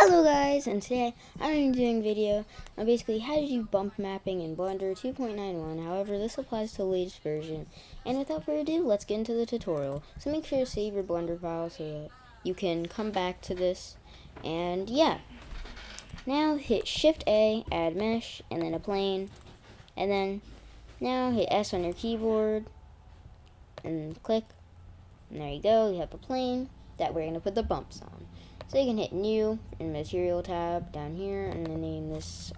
Hello guys, and today I'm going to be doing a video on basically how to do bump mapping in Blender 2.91. However, this applies to the latest version. And without further ado, let's get into the tutorial. So make sure to save your Blender file so that you can come back to this. And yeah, now hit Shift A, add mesh, and then a plane. And then now hit S on your keyboard and click. And there you go, you have a plane that we're going to put the bumps on. So you can hit New in Material tab down here and then name this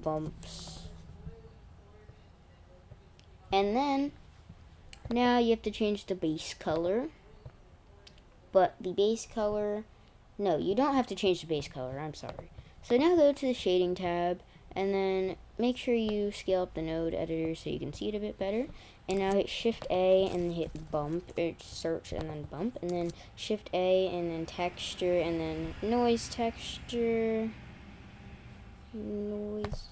Bumps. And then now you have to change the base color. But the base color, no, you don't have to change the base color, I'm sorry. So now go to the Shading tab and then make sure you scale up the node editor so you can see it a bit better. And now hit Shift A and then hit Bump, or search and then Bump, and then Shift A and then Texture and then Noise Texture, Noise,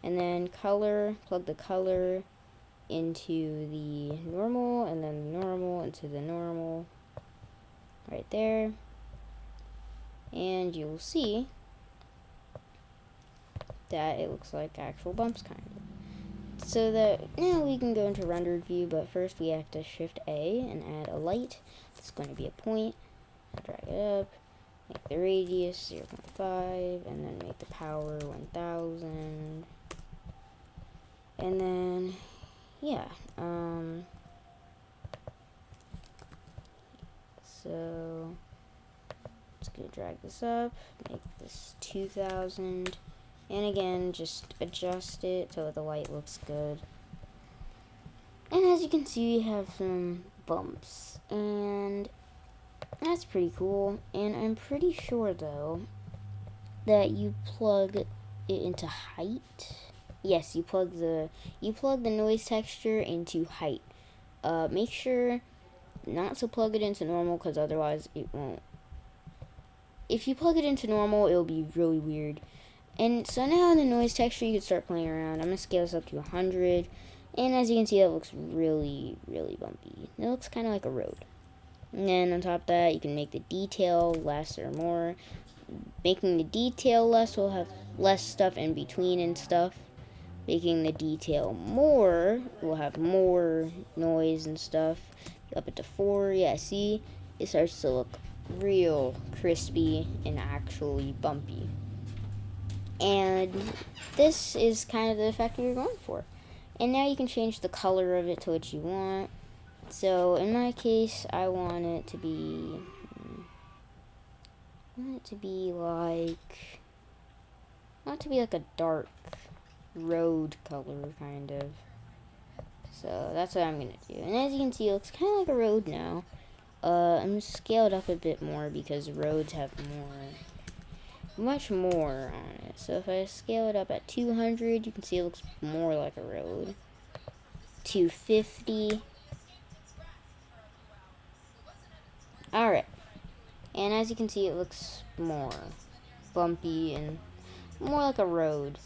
and then Color, plug the color into the normal and then the normal into the normal, right there, and you'll see that it looks like actual bumps kind of. So that now we can go into rendered view, but first we have to Shift A and add a light. It's going to be a point. Drag it up, make the radius 0.5, and then make the power 1000. And then yeah, so let's go drag this up, make this 2000. And again, just adjust it so the light looks good. And as you can see, we have some bumps. And that's pretty cool. And I'm pretty sure, though, that you plug it into height. Yes, you plug the noise texture into height. Make sure not to plug it into normal, because otherwise it won't. If you plug it into normal, it'll be really weird. And so now in the noise texture, you can start playing around. I'm going to scale this up to 100. And as you can see, it looks really, really bumpy. It looks kind of like a road. And then on top of that, you can make the detail less or more. Making the detail less will have less stuff in between and stuff. Making the detail more will have more noise and stuff. Up it to 4. Yeah, see? It starts to look real crispy and actually bumpy. And this is kind of the effect you're going for. And now you can change the color of it to what you want. So in my case, I want it to be like a dark road color kind of. So that's what I'm gonna do. And as you can see, it looks kind of like a road now. I'm gonna scale it up a bit more because roads have much more on it. So if I scale it up at 200, you can see it looks more like a road. 250. Alright. And as you can see, it looks more bumpy and more like a road.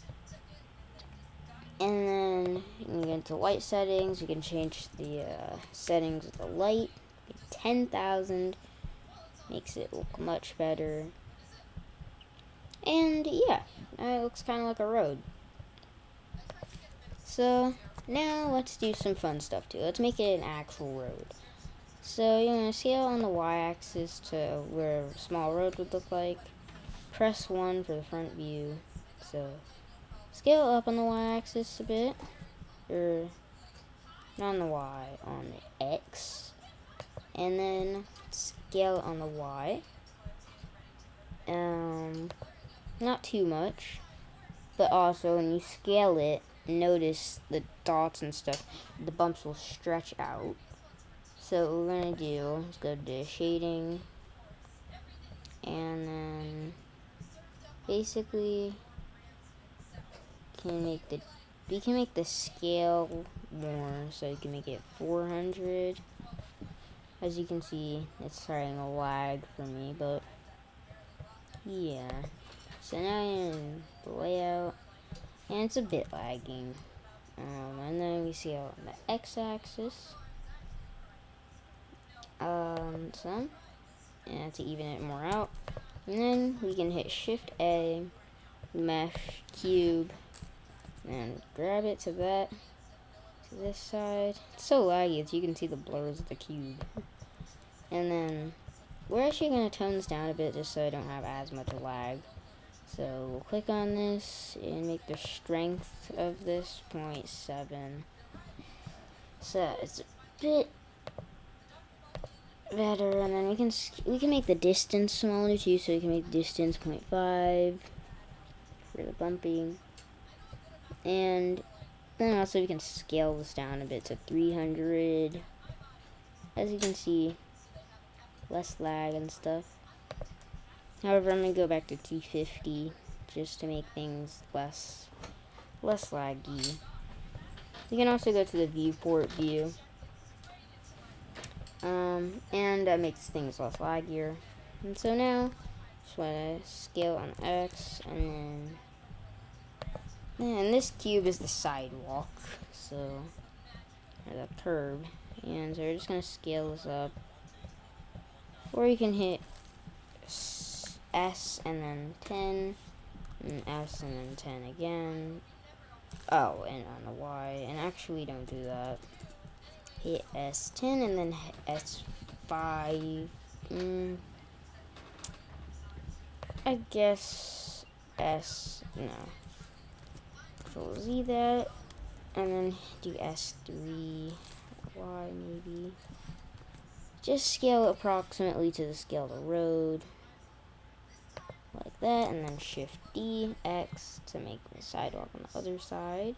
And then you can get into light settings. You can change the settings of the light. 10,000 makes it look much better. And yeah, it looks kind of like a road. So now let's do some fun stuff too. Let's make it an actual road. So you're going to scale on the y-axis to where a small road would look like. Press 1 for the front view. So scale up on the y-axis a bit. Or not on the y, on the x. And then scale on the y. Not too much, but also when you scale it, notice the dots and stuff, the bumps will stretch out. So what we're gonna do is go to shading, and then basically we can make the scale more, so you can make it 400. As you can see, it's starting to lag for me, but yeah. So now I'm in the layout, and it's a bit lagging. And then we see on the x-axis, and to even it more out, And then we can hit Shift A, mesh, cube, and grab it to this side. It's so laggy as you can see the blurs of the cube. And then we're actually going to tone this down a bit just so I don't have as much lag. So we'll click on this and make the strength of this 0.7. So it's a bit better, and then we can make the distance smaller too. So we can make distance 0.5 for the bumping, and then also we can scale this down a bit to 300. As you can see, less lag and stuff. However, I'm gonna go back to 250 just to make things less laggy. You can also go to the viewport view. And that makes things less laggier. And so now, just want to scale on X, and this cube is the sidewalk, so, or the curb. And so we're just going to scale this up. Or you can hit S and then 10, and S and then 10 again. Oh, and on the Y, and actually don't do that. Hit S10 and then S5. I guess no. Control Z that, and then do S3, Y maybe. Just scale approximately to the scale of the road, like that, and then Shift D, X to make the sidewalk on the other side.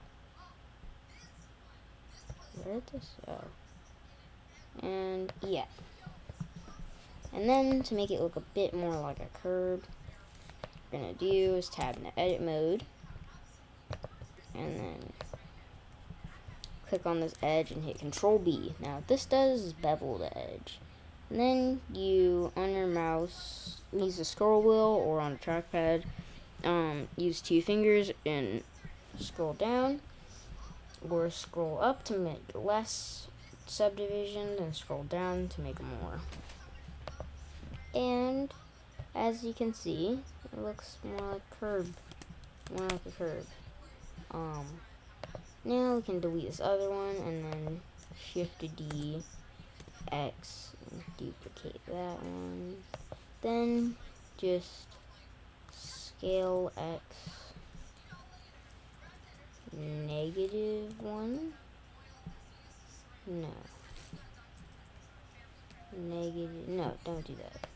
Where did this go? And yeah. And then to make it look a bit more like a curb, what we're gonna do is tab into edit mode, and then click on this edge and hit Control B. Now what this does is bevel the edge. And then you, on your mouse, use the scroll wheel or on a trackpad, use 2 fingers and scroll down or scroll up to make less subdivisions and scroll down to make more. And as you can see, it looks more like a curb. Now we can delete this other one and then Shift D, X, and duplicate that one. Then just scale X -1. No, don't do that.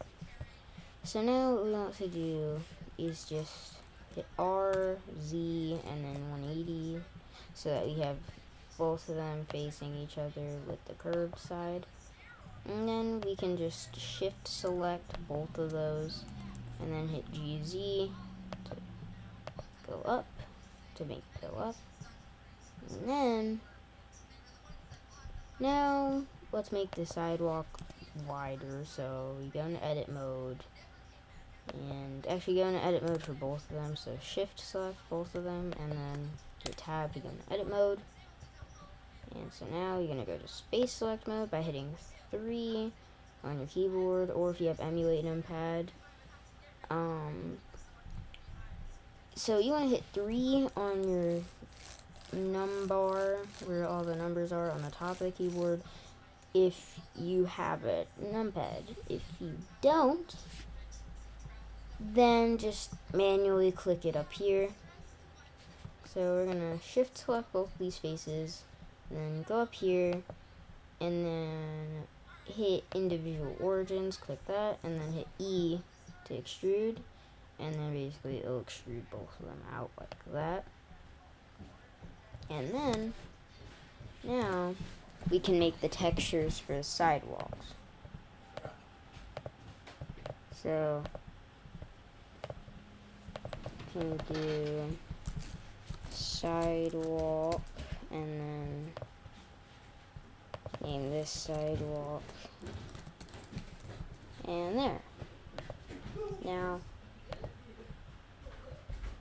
So now what we want to do is just hit R, Z, and then 180 so that we have both of them facing each other with the curved side. And then we can just shift select both of those and then hit GZ to go up, to make it go up. And then now let's make the sidewalk wider. So we go into edit mode, and actually go into edit mode for both of them. So shift select both of them and then hit tab to go into edit mode. And so now you're gonna go to space select mode by hitting 3 on your keyboard, or if you have emulate numpad. So you want to hit 3 on your number where all the numbers are on the top of the keyboard if you have a numpad. If you don't, then just manually click it up here. So we're gonna shift select both these faces, and then go up here and then hit individual origins, click that, and then hit E to extrude, and then basically it'll extrude both of them out like that. And then now we can make the textures for the sidewalks. So we can do sidewalk and then name this sidewalk, and there. Now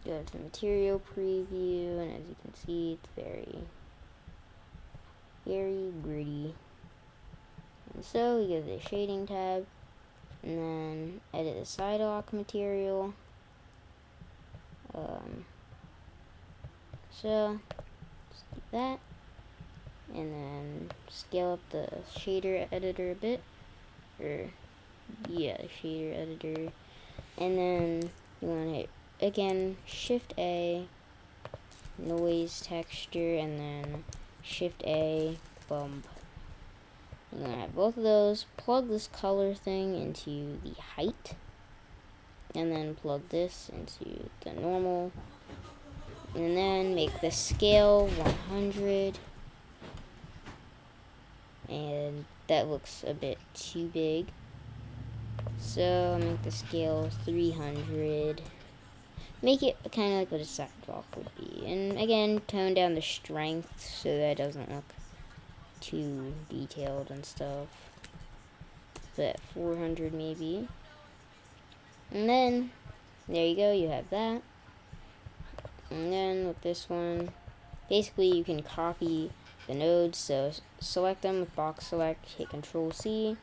go to the material preview, and as you can see, it's very gritty. And so we go to the shading tab, and then edit the sidewalk material. So just do that, and then scale up the shader editor a bit, or yeah, shader editor, and then you want to hit again Shift A, noise texture, and then Shift A, bump. You're gonna have both of those. Plug this color thing into the height, and then plug this into the normal, and then make the scale 100, and that looks a bit too big, so make the scale 300. Make it kind of like what a sidewalk would be, and again tone down the strength so that it doesn't look too detailed and stuff. But 400 maybe, and then there you go, you have that. And then with this one, basically you can copy the nodes, so select them with box select, hit Control C,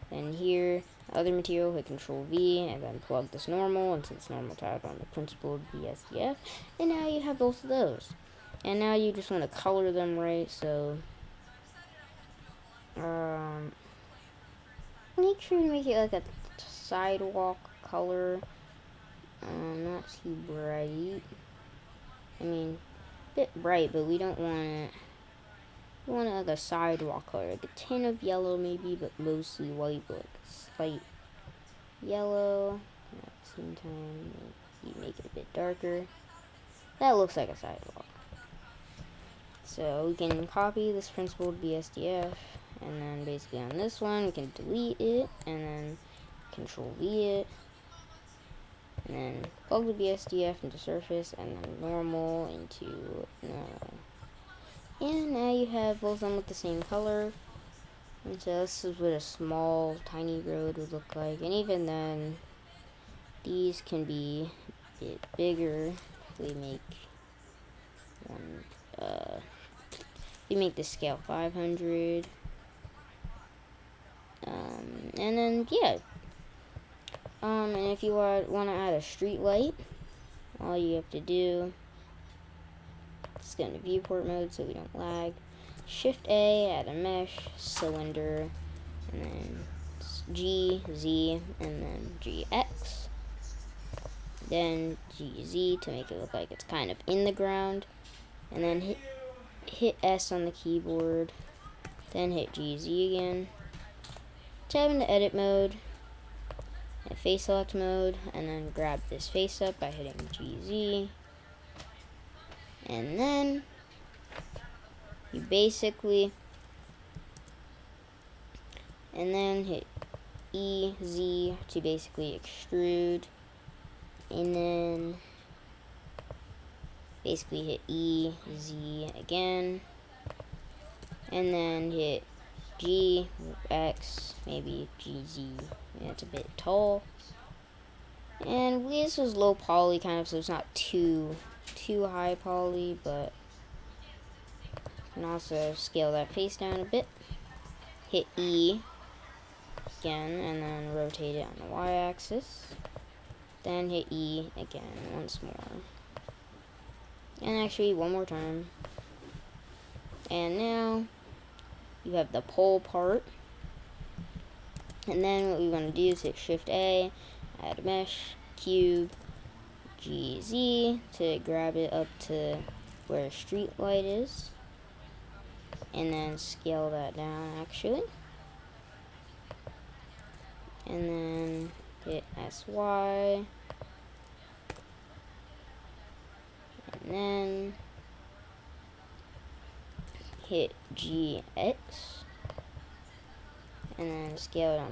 then here, other material, hit Control V, and then plug this normal into this normal tab on the principled BSDF, and now you have both of those. And now you just want to color them right, so make sure to make it like a sidewalk color, not too bright. I mean, a bit bright, but we don't want it. We want it like a sidewalk color, like a tint of yellow maybe, but mostly white, but like a slight yellow. And at the same time, you make it a bit darker. That looks like a sidewalk. So we can copy this principled BSDF, and then basically on this one, we can delete it, and then Control V it, and then plug the BSDF into surface, and then normal into normal. And now you have both of them with the same color. And so this is what a small, tiny road would look like. And even then, these can be a bit bigger. We make one, we make the scale 500. And then, yeah. And if you want to add a street light, all you have to do, let's go into viewport mode so we don't lag. Shift A, add a mesh, cylinder, and then G, Z, and then GX. Then GZ to make it look like it's kind of in the ground. And then hit S on the keyboard. Then hit GZ again. Tab into edit mode. Hit face select mode. And then grab this face up by hitting GZ. And then you basically, and then hit EZ to basically extrude, and then basically hit EZ again, and then hit GX, maybe GZ. Yeah, it's a bit tall, and this was low poly kind of, so it's not too high poly, but you can also scale that face down a bit. Hit E again, and then rotate it on the y-axis. Then hit E again once more. And actually one more time. And now you have the pole part. And then what we want to do is hit Shift A, add a mesh, cube, GZ to grab it up to where street light is. And then scale that down actually. And then hit SY. And then hit GX. And then scale it on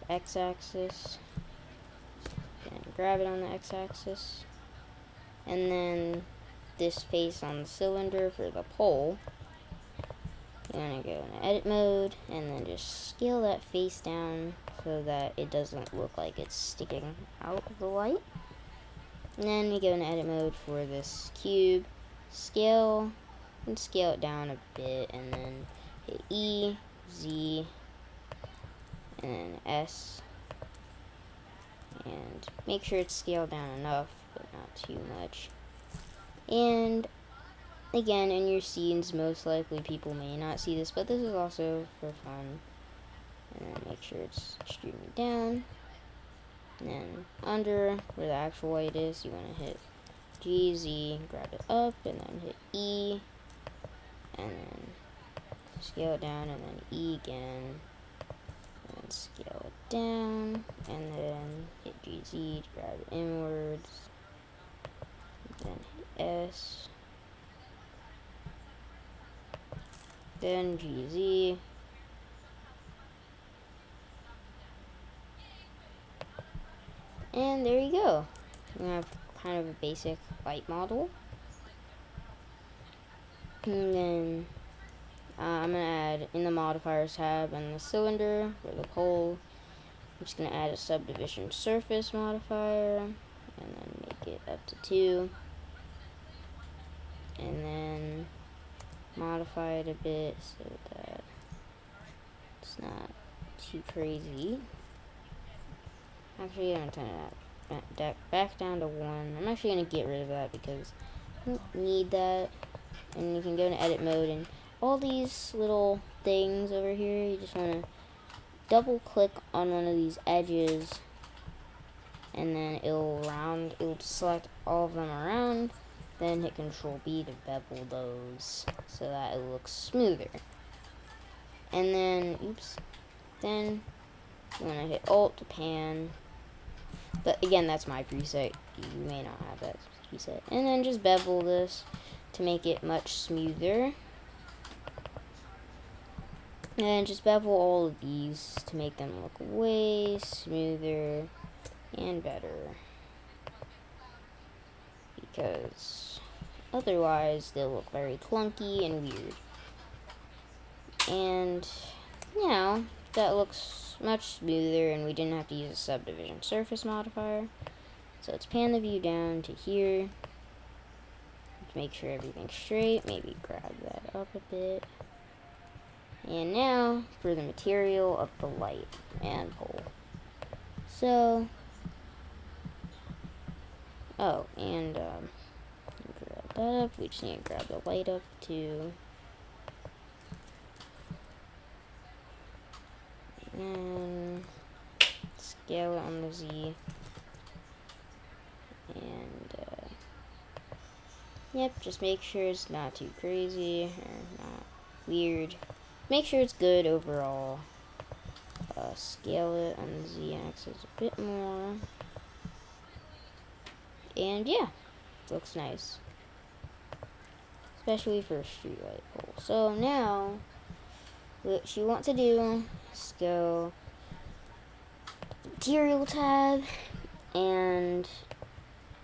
the x-axis. And grab it on the x-axis. And then this face on the cylinder for the pole. You're going to go into edit mode and then just scale that face down so that it doesn't look like it's sticking out of the light. And then we go into edit mode for this cube, scale, and scale it down a bit, and then hit E, Z, and then S, and make sure it's scaled down enough, but not too much. And again, in your scenes, most likely people may not see this, but this is also for fun. And then make sure it's extremely down. And then under where the actual white is, you want to hit G, Z, grab it up, and then hit E, and then scale it down, and then E again, and then scale it down, and then hit GZ to grab it inwards, and then hit S, then GZ, and there you go. We have kind of a basic light model. And then I'm going to add in the modifiers tab and the cylinder for the pole. I'm just going to add a subdivision surface modifier and then make it up to 2. And then modify it a bit so that it's not too crazy. Actually, I'm going to turn it back down to 1. I'm actually going to get rid of that because I don't need that. And you can go into edit mode, and all these little things over here, you just want to double click on one of these edges, and then it'll select all of them around, then hit Control B to bevel those so that it looks smoother. And then, then you want to hit Alt to pan. But again, that's my preset. You may not have that preset. And then just bevel this to make it much smoother. And just bevel all of these to make them look way smoother and better. Because otherwise they'll look very clunky and weird. And now that looks much smoother, and we didn't have to use a subdivision surface modifier. So let's pan the view down to here. Make sure everything's straight, maybe grab that up a bit. And now for the material of the light and pole. So, and grab that up. We just need to grab the light up too. And scale it on the Z. And yep, just make sure it's not too crazy or not weird. Make sure it's good overall. Scale it on the Z-axis a bit more. And yeah, looks nice. Especially for a streetlight pole. So now, what you want to do is go Material tab and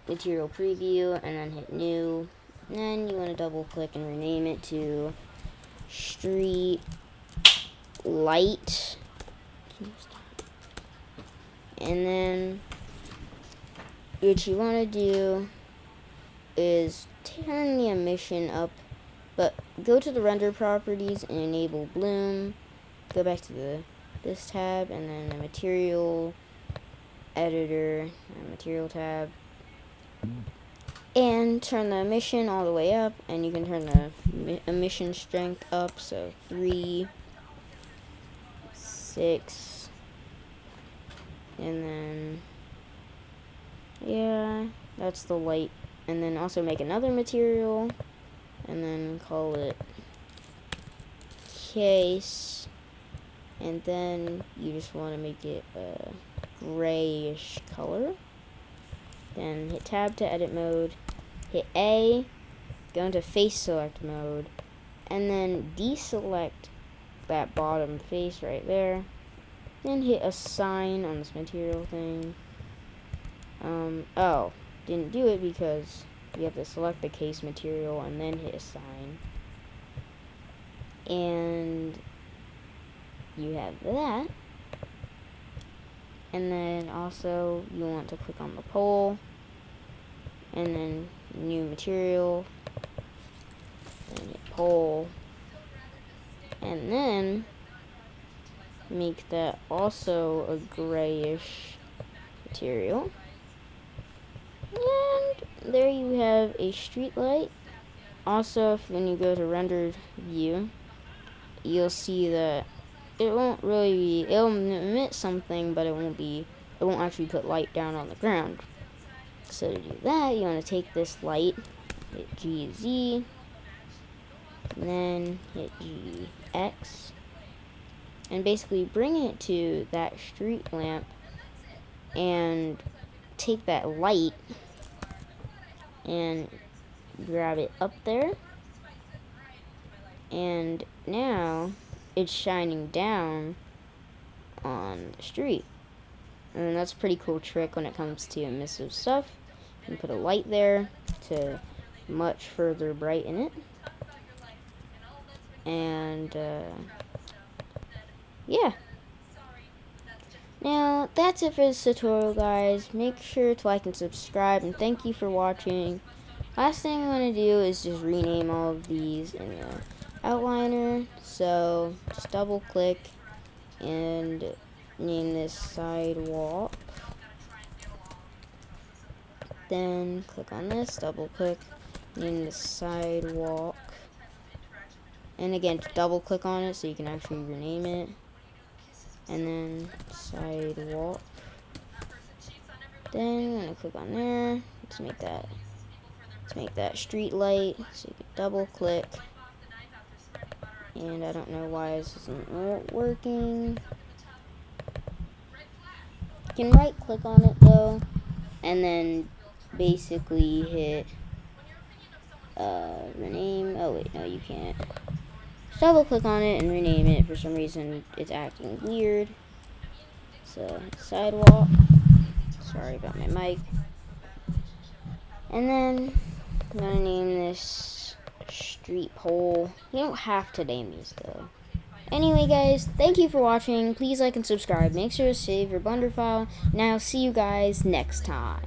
Material Preview, and then hit New. And then you want to double click and rename it to Street Light. And then what you want to do is turn the emission up, but go to the render properties and enable bloom. Go back to this tab, and then the material editor and material tab, and turn the emission all the way up, and you can turn the emission strength up, so 3, 6, and then yeah, that's the light. And then also make another material and then call it case, and then you just want to make it a grayish color. Then hit tab to edit mode, hit A, go into face select mode, and then deselect that bottom face right there. Then hit assign on this material thing. Didn't do it because you have to select the case material and then hit assign. And you have that. And then also you want to click on the pole, and then new material, then hit pole, and then make that also a grayish material. And there you have a street light. Also, when you go to rendered view, you'll see that it won't really be, it'll emit something, but it won't actually put light down on the ground. So to do that, you want to take this light, hit GZ, and then hit GX, and basically bring it to that street lamp, and take that light and grab it up there, and now it's shining down on the street. And that's a pretty cool trick when it comes to emissive stuff. You can put a light there to much further brighten it. And yeah. Now that's it for this tutorial, guys. Make sure to like and subscribe, and thank you for watching. Last thing I'm going to do is just rename all of these in the outliner. So just double click and name this sidewalk. Then click on this, double click, name this sidewalk. And again, just double click on it so you can actually rename it. And then sidewalk. Then I'm gonna click on there. Let's make that street light. So you can double click. And I don't know why this isn't working. You can right click on it though, and then basically hit rename. Oh wait, no, you can't. Double click on it and rename it. For some reason it's acting weird. So sidewalk. Sorry about my mic. And then I'm gonna name this street pole. You don't have to name these though. Anyway, guys, thank you for watching. Please like and subscribe. Make sure to save your Blender file, and I'll see you guys next time.